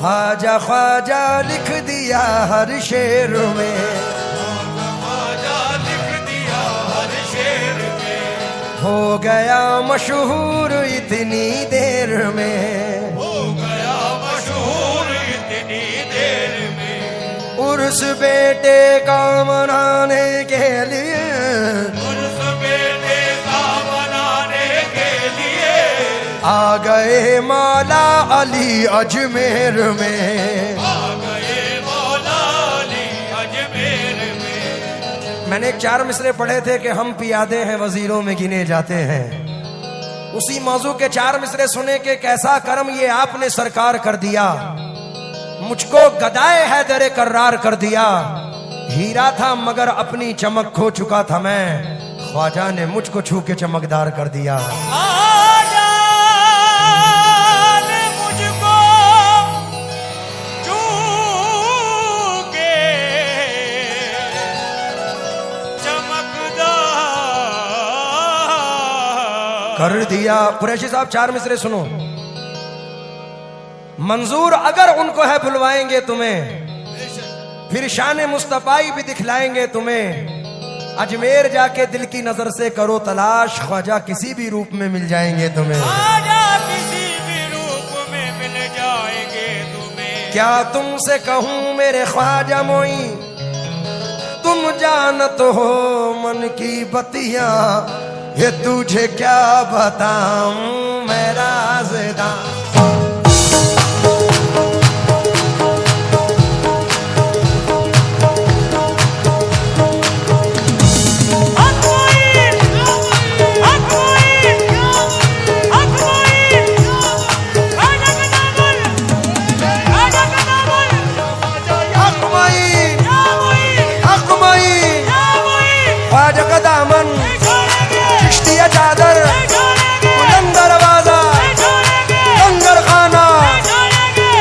ख्वाजा ख्वाजा लिख दिया हर शेर में, ख्वाजा लिख दिया हर शेर में, हो गया मशहूर इतनी देर में, हो गया मशहूर इतनी देर में। उर्स बेटे का मनाने के लिए, उर्स बेटे का मनाने के लिए आ गए मौला अली अजमेर में, आ गए मौला अली अजमेर में। मैंने 4 मिसरे पढ़े थे कि हम पियादे हैं वजीरों में गिने जाते हैं। उसी मौजू के 4 मिसरे सुने के कैसा करम ये आपने सरकार कर दिया, मुझको गदाए हैदर कर्रार कर दिया। हीरा था मगर अपनी चमक खो चुका था मैं, ख्वाजा ने मुझको छू के चमकदार कर दिया। ख्वाजा ने मुझको छू के चमकदार कर दिया। कुरैशी साहब 4 मिसरे सुनो। मंजूर अगर उनको है बुलवाएंगे तुम्हें, फिर शान मुस्तफाई भी दिखलाएंगे तुम्हें। अजमेर जाके दिल की नजर से करो तलाश, ख्वाजा किसी भी रूप में मिल जाएंगे तुम्हें। ख्वाजा किसी भी रूप में मिल जाएंगे तुम्हें। क्या तुमसे कहूं मेरे ख्वाजा मोई, तुम जानत हो मन की बतियां, ये तुझे क्या बताऊं मेरा राज़दां। ख्वाजा का दामन, चिश्तिया चादर, बुलंद दरवाजा, लंगर खाना,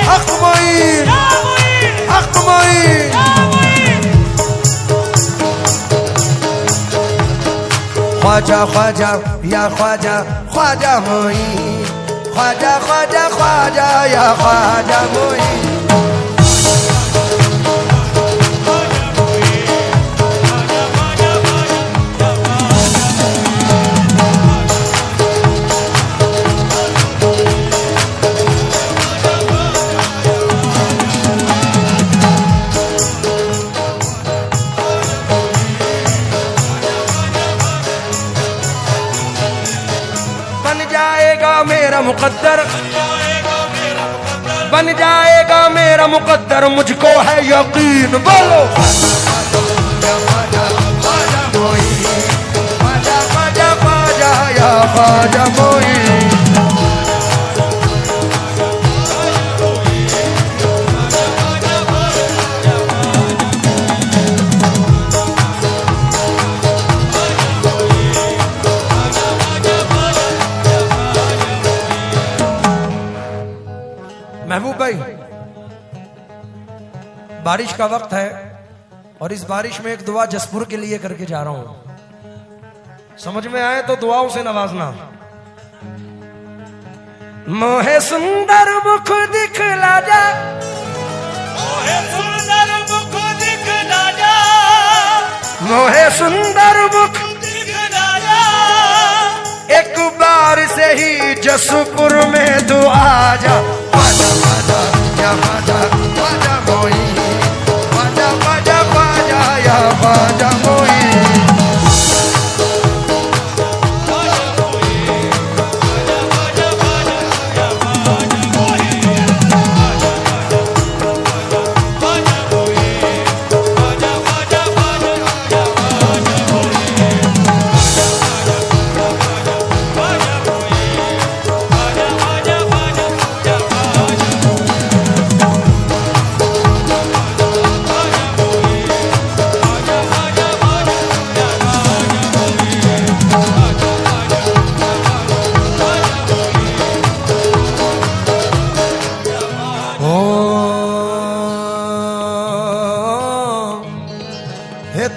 हक मोइन, हक मोइन। ख्वाजा ख्वाजा या ख्वाजा, ख्वाजा मोइन, ख्वाजा ख्वाजा ख्वाजा या ख्वाजा मोइन। मेरा मुकद्दर बन जाएगा मेरा मुकद्दर, मुझको है यकीन। बोलो ख्वाजा ख्वाजा ख्वाजा या ख्वाजा मोइन। महबूब भाई, बारिश का वक्त है और इस बारिश में एक दुआ जसपुर के लिए करके जा रहा हूं। समझ में आए तो दुआओं से नवाजना। मोहे सुंदर मुख दिखला जा, मोहे सुंदर मुख दिखला जा, मोहे सुंदर मुख दिखला जा। एक बार से ही जसपुर में तू आ जा। ख्वाजा ख्वाजा या ख्वाजा, ख्वाजा मोइन, ख्वाजा ख्वाजा ख्वाजा या ख्वाजा मोइन।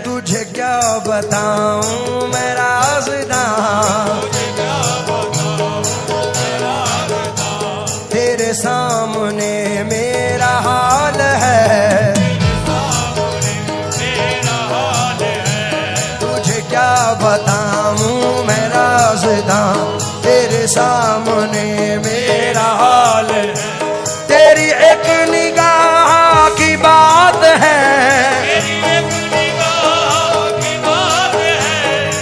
तुझे क्या बताऊं मेरा राज़दां, तेरे सामने मेरा तेरी एक निगाह की बात है, तेरी एक निगाह की बात है,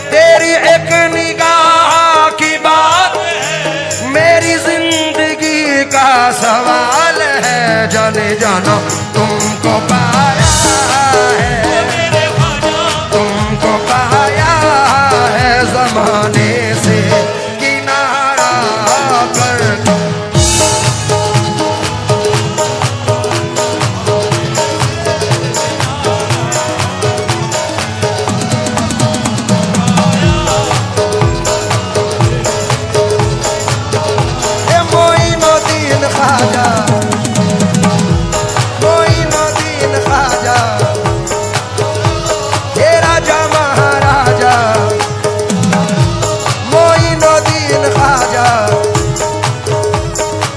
तेरी एक निगाह की बात है, मेरी जिंदगी का सवाल है। जाने जाना तुमको पाया है, मेरे खाजा तुमको पाया है जमाने से किनारा कर। ए मोइनुद्दीन ख्वाजा, मोइनुद्दीन ख्वाजा, हे राजा महाराजा, मोइनुद्दीन ख्वाजा,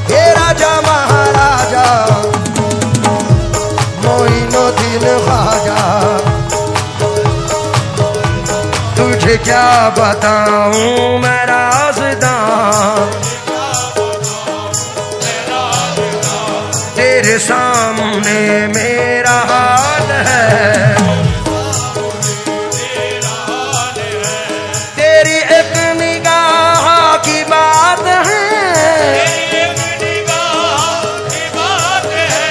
हे राजा महाराजा, मोइनुद्दीन ख्वाजा। तुझे क्या बताऊं मैं राज़दां, तेरे सामने मेरा हाल है। तेरी एक निगाह की बात है, तेरी एक निगाह की बात है,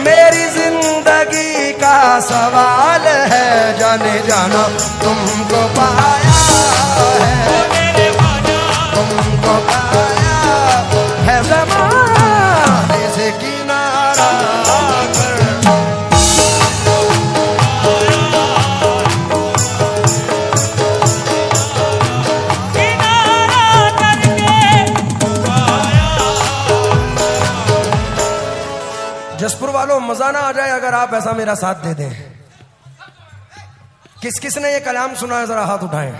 मेरी जिंदगी का सवाल है। जाने जाना तुमको पाया है, मेरे खाजा तुमको पाया है ज़माने से किनारा कर। किनारा करके जसपुर वालों, मजा ना आ जाए अगर आप ऐसा मेरा साथ दे दें। किस किस ने ये कलाम सुना है, जरा हाथ उठाएं।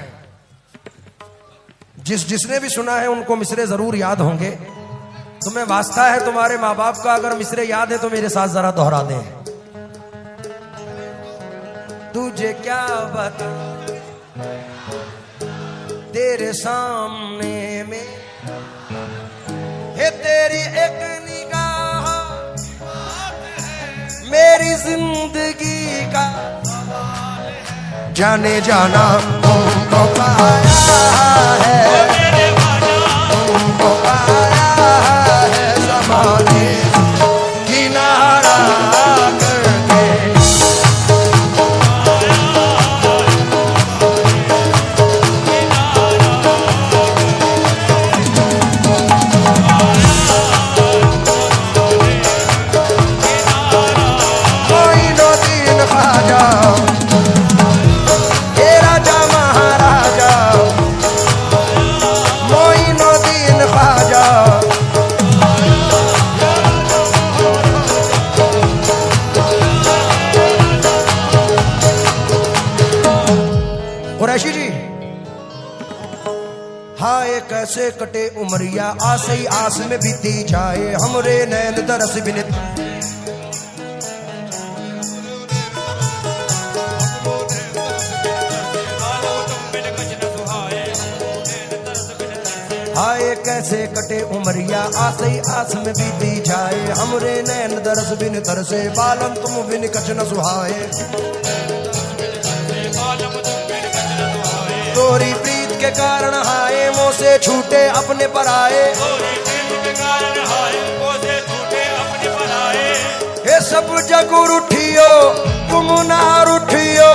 जिसने भी सुना है उनको मिसरे जरूर याद होंगे। तुम्हें वास्ता है तुम्हारे माँ बाप का, अगर मिसरे याद है तो मेरे साथ जरा दोहरा दें। तुझे क्या बता तेरे सामने में है, तेरी एक निगाह मेरी जिंदगी का। जाने जाना तुमको पाया है, मेरे खाजा तुमको पाया है ज़माने किनारा करके। मोइनुद्दीन ख्वाजा, हे राजा महाराजा, मोइनुद्दीन ख्वाजा। कुरैशी जी, हाय कैसे कटे उमरिया, आस ही आस में बीती जाए हमरे नैन दरस बिन। हाय कैसे कटे उमरिया, आस ही आस में बीती जाए हमरे नैन दरस बिन तरसे। बालम तुम बिन कछ न सुहाए, तोरी प्रीत के कारण हाय मोह से छूटे अपने पर आए। ये सब जग रूठियो तुम ना रूठियो,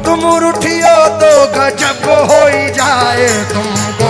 तुम रूठियो तो गजब हो ही जाए तुमको।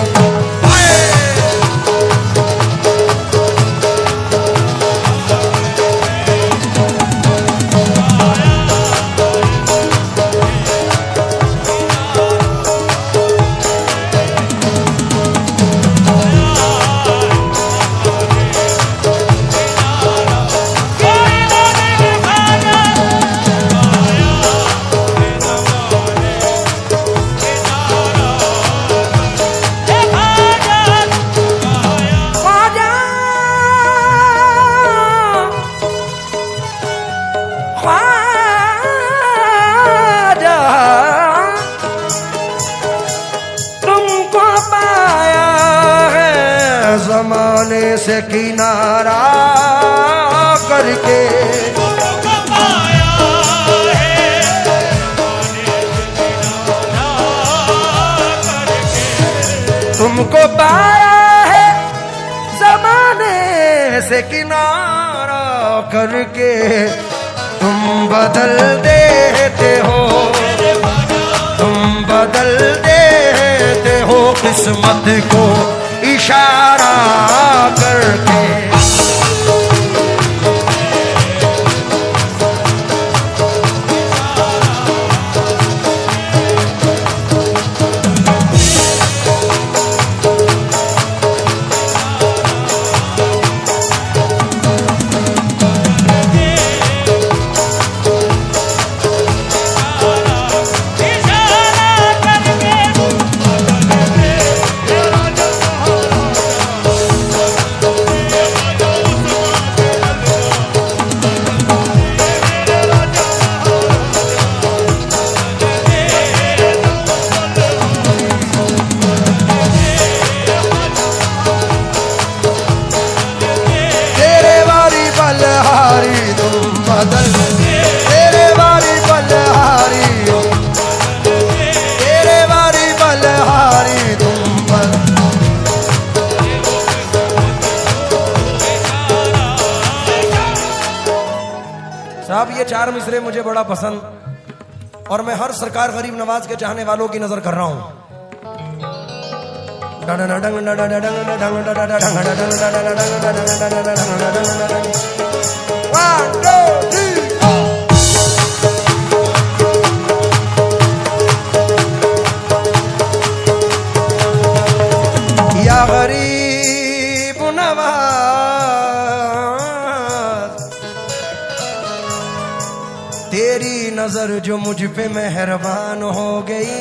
जमाने से किनारा कर करके तुमको पाया है तुमको पाया है जमाने से किनारा करके तुम बदल देते हो तुम बदल देते हो किस्मत को इशारा करके तेरे वारी बलहारी तेरे वारी बलहारी तुम साहब ये चार मिसरे मुझे बड़ा पसंद और मैं हर सरकार गरीब नवाज के चाहने वालों की नजर कर रहा हूं या गरीब नवाज तेरी नजर जो मुझ पे मेहरबान हो गई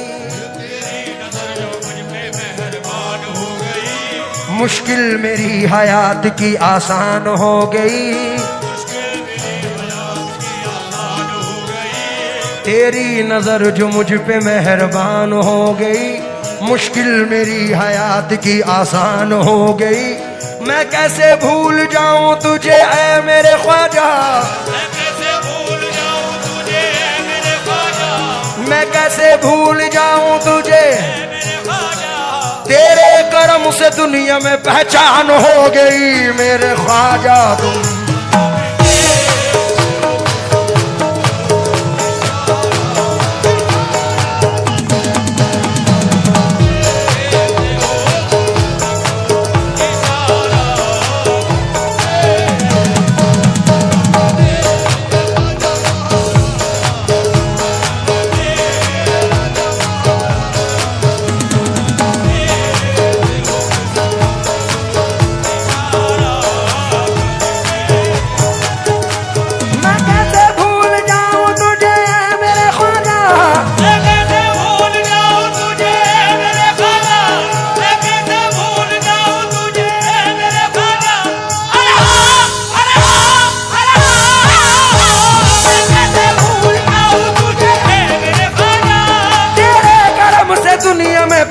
मुश्किल मेरी हयात की आसान हो गई तेरी नजर जो मुझ पे मेहरबान हो गई मुश्किल मेरी हयात की आसान हो गई मैं कैसे भूल जाऊं तुझे ऐ मेरे ख्वाजा मैं कैसे भूल जाऊं तुझे तेरे करम से दुनिया में पहचान हो गई मेरे ख्वाजा तुम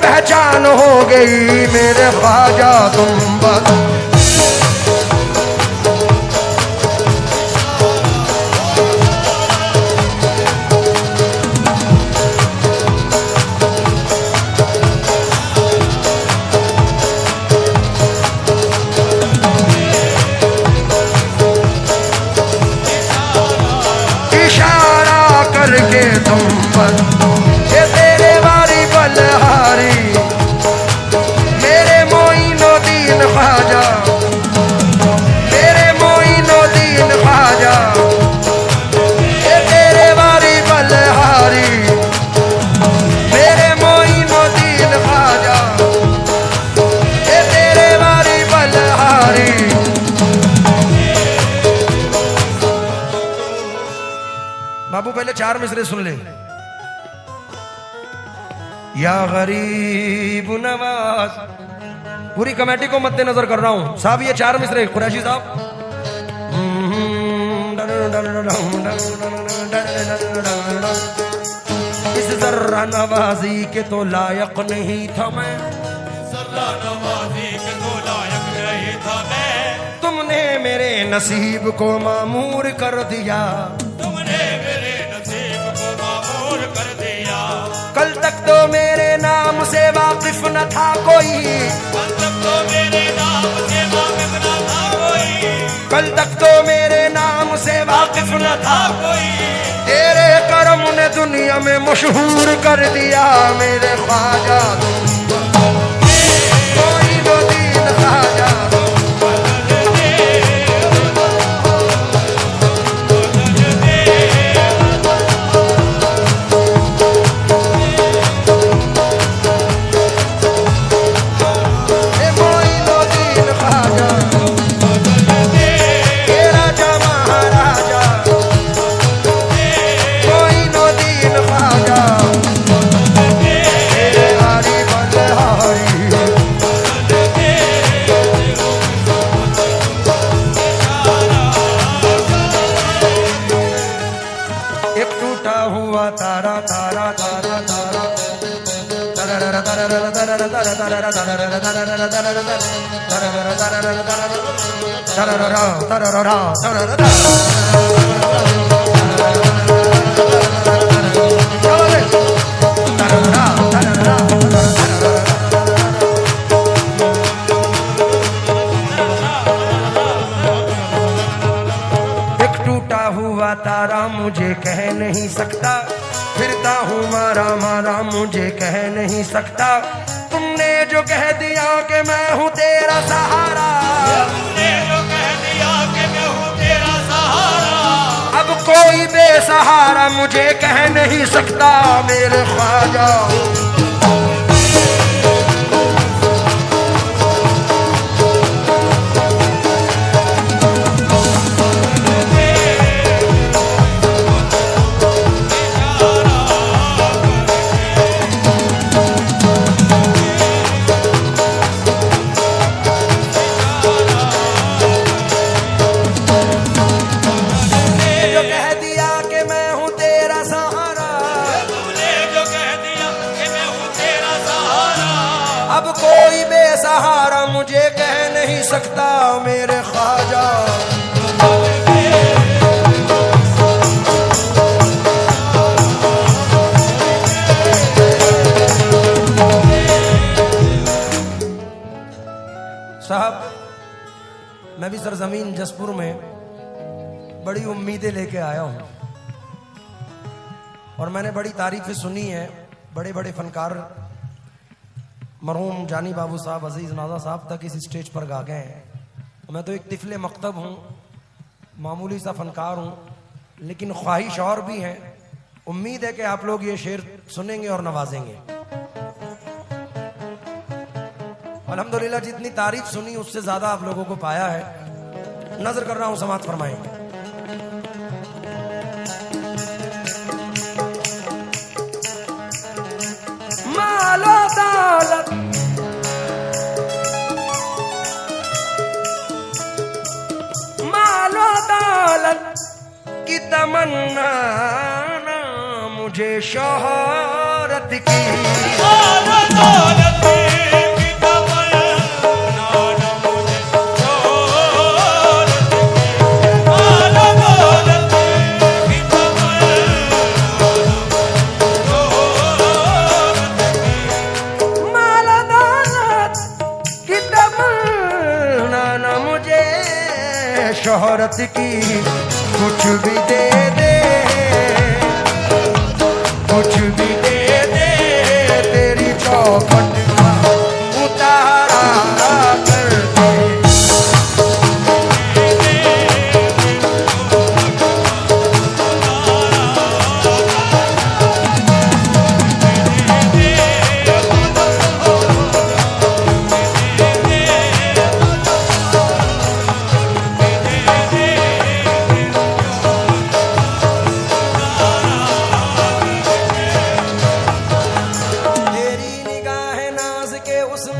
पहचान हो गई मेरे ख्वाजा तुम बस इशारा करके तुम बस ये तेरे वारी बलहारी मेरे मोइनुद्दीन ख्वाजा मेरे मोइनुद्दीन ख्वाजा ये तेरे वारी बलहारी मेरे मोइनुद्दीन ख्वाजा ये तेरे वारी बलहारी बाबू पहले चार मिसरे सुन ले या गरीब नवाज पूरी कमेटी को मद्देनजर कर रहा हूं साहब ये चार मिसरे कुरैशी साहब इस जर्रा नवाजी के तो लायक नहीं था मैं तुमने मेरे नसीब को मामूर कर दिया, तुमने मेरे नसीब को मामूर कर दिया। कल तक तो मेरे नाम से वाकिफ न था कोई, कल तक तो मेरे नाम से वाकिफ न था कोई, कल तक तो मेरे नाम से वाकिफ न था कोई। तेरे करम ने दुनिया में मशहूर कर दिया मेरे ख्वाजा, कोई दो दीन ख्वाजा। तारा मुझे कह नहीं सकता, फिरता हूँ मारा मारा मुझे कह नहीं सकता। तुमने जो कह दिया कि मैं हूँ तेरा सहारा, तुमने जो कह दिया कि मैं हूँ तेरा सहारा, अब कोई बेसहारा मुझे कह नहीं सकता मेरे ख्वाजा। अब कोई बेसहारा मुझे कह नहीं सकता मेरे ख्वाजा। साहब, मैं भी सरजमीन जसपुर में बड़ी उम्मीदें लेके आया हूं और मैंने बड़ी तारीफें सुनी है। बड़े बड़े फनकार मरहूम जानी बाबू साहब, अजीज नाजा साहब तक इस स्टेज पर गा गए हैं। मैं तो एक तिफले मकतब हूँ, मामूली सा फनकार हूँ, लेकिन ख्वाहिश और भी है। उम्मीद है कि आप लोग ये शेर सुनेंगे और नवाजेंगे। अल्हम्दुलिल्लाह जितनी तारीफ सुनी उससे ज्यादा आप लोगों को पाया है। नजर कर रहा हूँ, समात फरमाएंगे। मालो दौलत मालो दौलत की तमन्ना ना मुझे शोहरत की, मालो दौलत की तमन्ना ना मुझे शोहरत की, मालो दौलत की तमन्ना ना मुझे शोहरत की। कुछ भी दे दे, कुछ भी दे दे, तेरी चौखट का उतारा कर दे।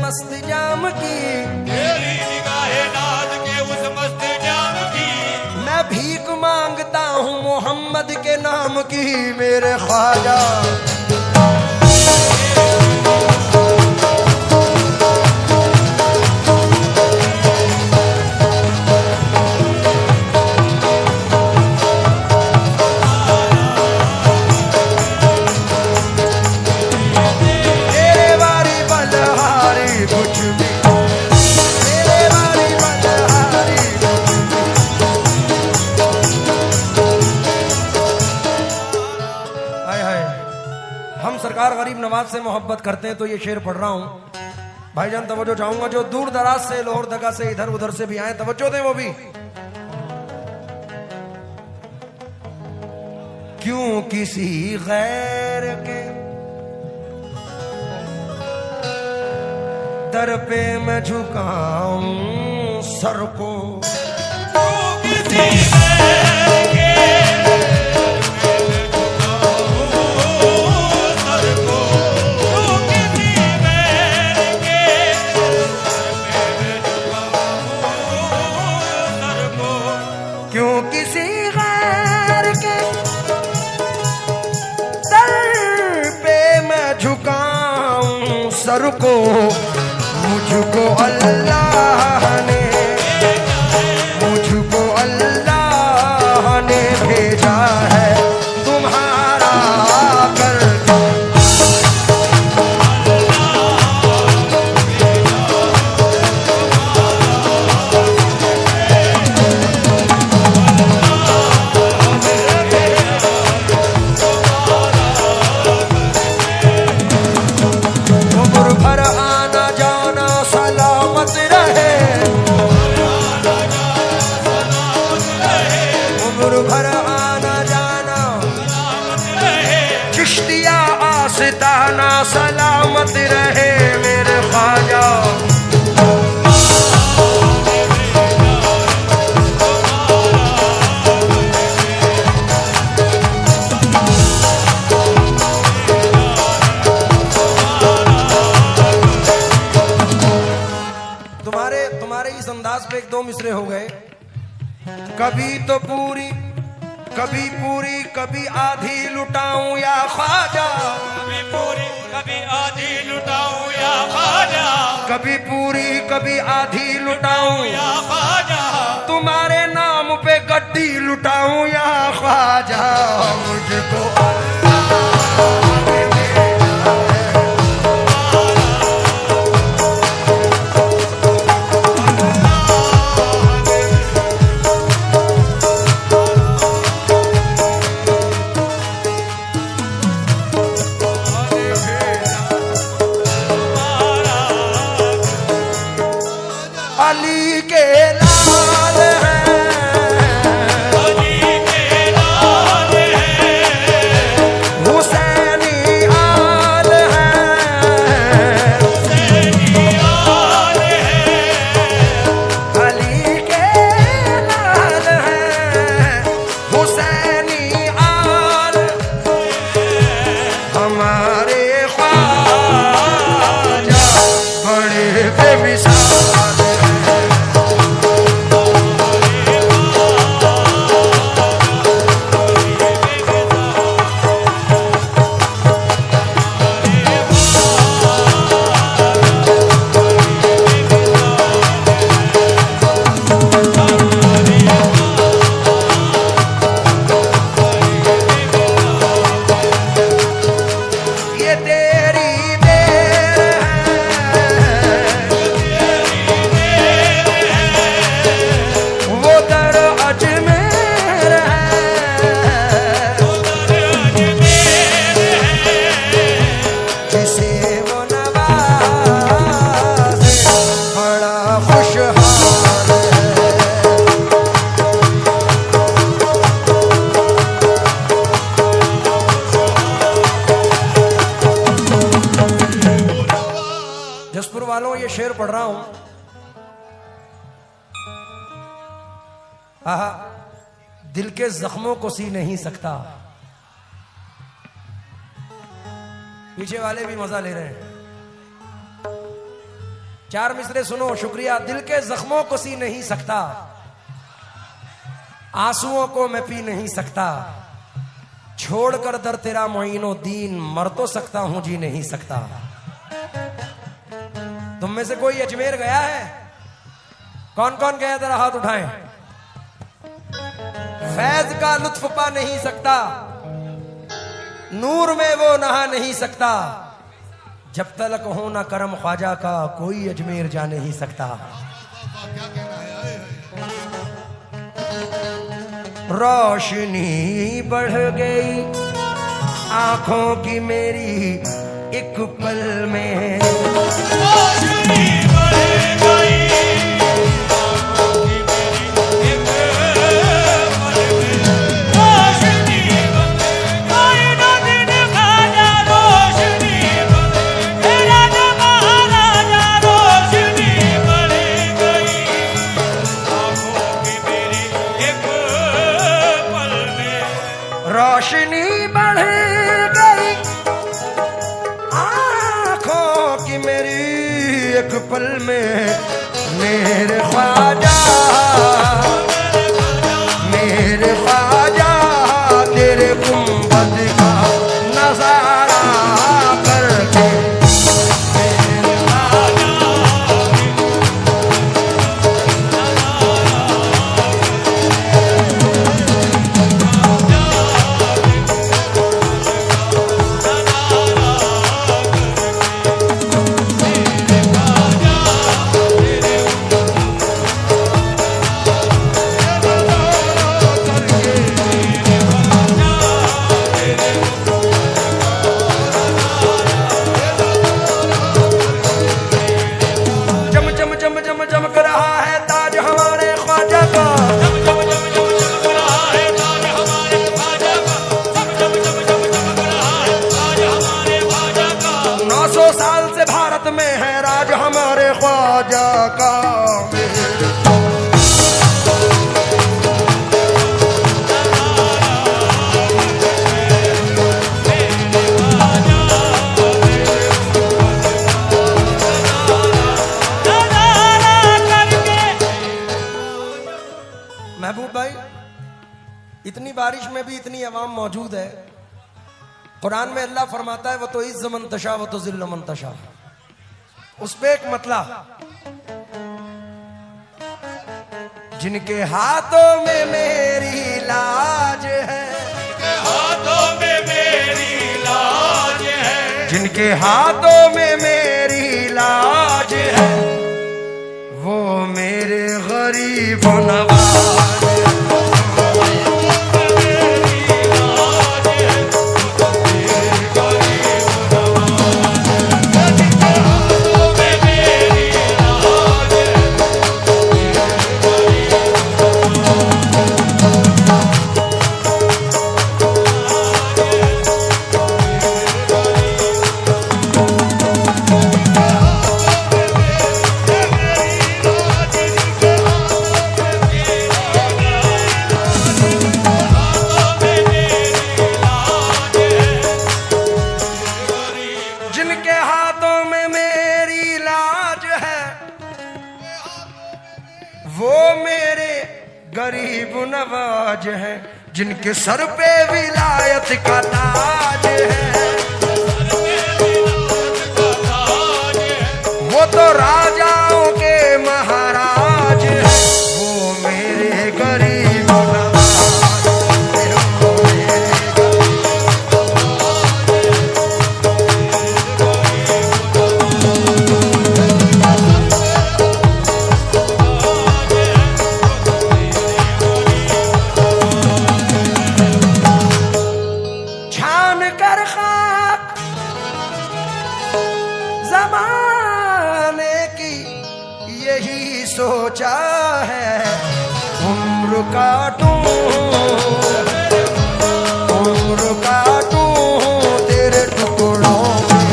मस्त जाम की, तेरी निगाहे नाज के उस मस्त जाम की, मैं भीख मांगता हूँ मोहम्मद के नाम की मेरे ख्वाजा। सरकार गरीब नवाज से मोहब्बत करते हैं तो ये शेर पढ़ रहा हूं। भाईजान तवज्जो चाहूंगा, जो दूर दराज से लोहरदगा से इधर उधर से भी आए तवज्जो दें वो भी। क्यों किसी गैर के दर पे मैं झुकाऊं सर को, क्यों किसी गैर के दर पे मैं झुकाऊं सर को, मुझको अल्लाह ने भेजा है तुम्हारा कर। उम्र भर आना जाना सलामत रहे, उम्र भर आना जाना चिश्तिया आस्ताना सलामत रहे मेरे ख्वाजा। तुम्हारे इस अंदाज पे एक दो मिसरे हो गए। कभी तो पूरी कभी पूरी कभी आधी लुटाऊं या ख्वाजा, कभी पूरी कभी आधी लुटाऊं या ख्वाजा, कभी पूरी कभी आधी लुटाऊं या ख्वाजा, तुम्हारे नाम पे गड्डी लुटाऊं या ख्वाजा। मुझको अली के लाल हैं, अली के लाल हैं, हुसैनी आल हैं, हुसैनी आल हैं, अली के लाल हैं, हुसैनी आल हमारे ख्वाजा बड़े बेमिसाल। ये तेरी देर है, वो दर अजमेर है, जिसे वो नवाज़े बड़ा खुशहाल है। जसपुर वालों ये शेर पढ़ रहा हूं। आहा, दिल के जख्मों को सी नहीं सकता। पीछे वाले भी मजा ले रहे हैं। चार मिसरे सुनो, शुक्रिया। दिल के जख्मों को सी नहीं सकता, आंसुओं को मैं पी नहीं सकता, छोड़कर दर तेरा मोइनो दीन मर तो सकता हूं जी नहीं सकता। तुम में से कोई अजमेर गया है? कौन कौन गया जरा हाथ उठाएं। फैज का लुत्फ पा नहीं सकता, नूर में वो नहा नहीं सकता, जब तलक हो ना करम ख्वाजा का कोई अजमेर जा नहीं सकता। रोशनी बढ़ गई आंखों की मेरी एक पल में रोशनी बढ़ गई, आंखों की मेरी एक पल में रोशनी बढ़ गई, ना दिन खाजा रोशनी बढ़ गई, राजा महाराजा रोशनी बढ़ गई, आंखों की मेरी एक पल में रोशनी बढ़ गई, आंखों की मेरी एक पल में मेरे ख्वाजा तेरे गुंबद का नजारा करके मेरे ख्वाजा चमक रहा है ताज हमारे ख्वाजा का, चमक रहा है ताज हमारे ख्वाजा का, चमक रहा है ताज हमारे ख्वाजा का, 900 साल से भारत में है राज हमारे ख्वाजा का। महबूब भाई, इतनी बारिश में भी इतनी अवाम मौजूद है। कुरान में अल्लाह फरमाता है वो तो इज़्ज़ मन तशा वो तो ज़िल्ल मन तशा। उस पे एक मतला, जिनके हाथों में मेरी लाज है, हाथों में मेरी लाज है, जिनके हाथों में मेरी लाज है, वो मेरे गरीब नवाज गरीब नवाज है, जिनके सर पे विलायत का ताज है, वो तो राजाओं के महाराज है, वो मेरे गरीब नवाज है, वो मेरे सोचा है उम्र काटूं तेरे टुकड़ों में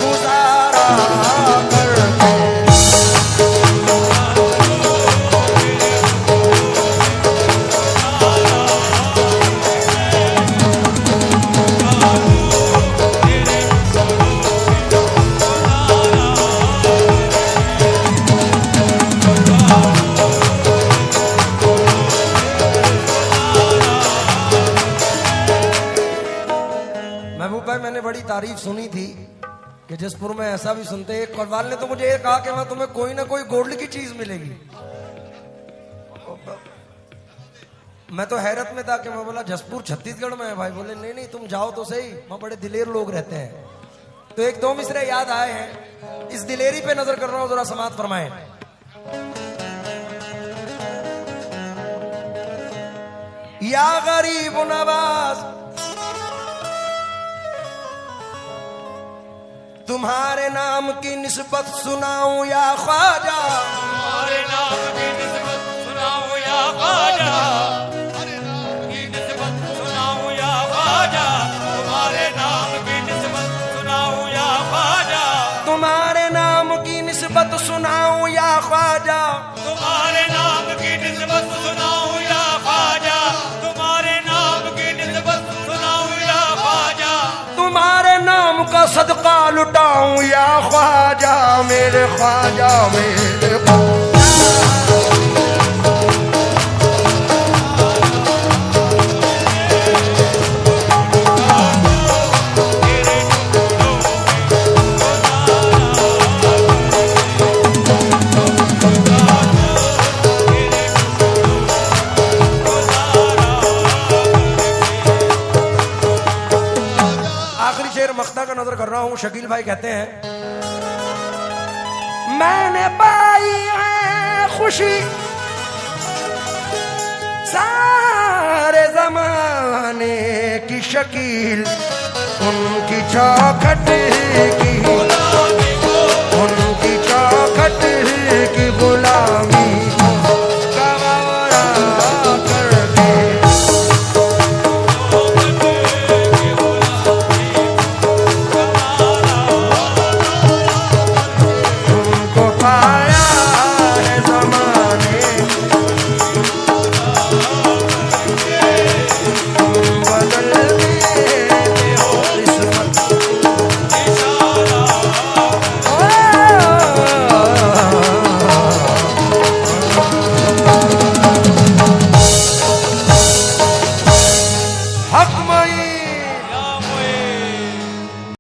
गुजारा करके। मैंने बड़ी तारीफ सुनी थी कि जसपुर में ऐसा भी सुनते हैं। एक कव्वाल ने तो मुझे ये कहा कि वहां तुम्हें कोई ना कोई गोल्ड की चीज मिलेगी। मैं तो हैरत में था कि मैं बोला जसपुर छत्तीसगढ़ में है भाई। बोले नहीं नहीं तुम जाओ तो सही, वहां बड़े दिलेर लोग रहते हैं। तो एक दो मिसरे याद आए हैं, इस दिलेरी पे नजर कर रहा हूं, जरा समात फरमाएं। या गरीब नवाज तुम्हारे नाम की निस्बत सुनाऊं या ख्वाजा, तुम्हारे नाम की निस्बत सुनाऊं या ख्वाजा, की निस्बत सुनाऊं या ख्वाजा, तुम्हारे नाम की निस्बत सुनाऊं या ख्वाजा, तुम्हारे नाम की निस्बत सुनाऊं या ख्वाजा, तुम्हारे नाम की निस्बत सुनाऊं या ख्वाजा, तुम्हारे नाम की निस्बत सुनाऊं या ख्वाजा, तुम्हारे नाम का सदका लुटाऊं या ख्वाजा, मेरे ख्वाजा मेरे ख्वाजा। आखिरी शेर मख्ता का नजर कर रहा हूं। शकील भाई कहते हैं, मैंने पाई है खुशी सारे जमाने की शकील, उनकी चौखट की